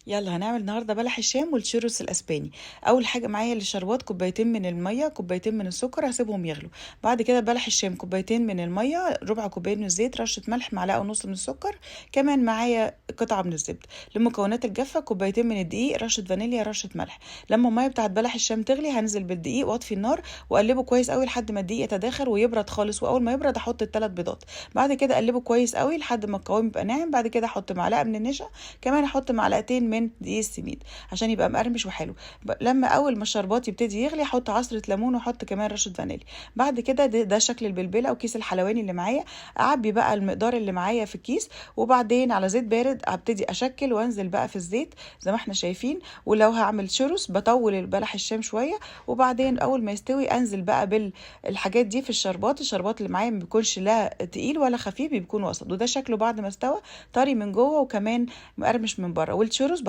يلا هنعمل النهارده بلح الشام والشيروس الاسباني. اول حاجه معايا للشربات كوبايتين من الميه، كوبايتين من السكر هسيبهم يغلوا. بعد كده بلح الشام كوبايتين من الميه، ربع كوبايه من الزيت، رشه ملح، معلقه ونص من السكر، كمان معايا قطعه من الزبده. للمكونات الجافه كوبايتين من الدقيق، رشه فانيليا، رشه ملح. لما الميه بتاعت بلح الشام تغلي هنزل بالدقيق واطفي النار واقلبه كويس قوي لحد ما الدقيق يتداخل ويبرد خالص، واول ما يبرد احط الثلاث بيضات. بعد كده اقلبه كويس قوي لحد ما القوام يبقى ناعم. بعد كده احط معلقه من النشا، كمان احط معلقتين من دقيق السميد عشان يبقى مقرمش وحلو. لما اول ما الشربات يبتدي يغلي احط عصره ليمون واحط كمان رشه فانيليا. بعد كده ده شكل البلبله او كيس الحلواني اللي معايا. اعبي بقى المقدار اللي معايا في الكيس، وبعدين على زيت بارد ابتدي اشكل وانزل بقى في الزيت زي ما احنا شايفين. ولو هعمل شيروس بطول البلح الشام شويه، وبعدين اول ما يستوي انزل بقى بالحاجات دي في الشربات اللي معايا ما بيكونش لا تقيل ولا خفيف، بيكون وسط. وده شكله بعد ما استوى طري من جوه وكمان مقرمش من بره. والشيروس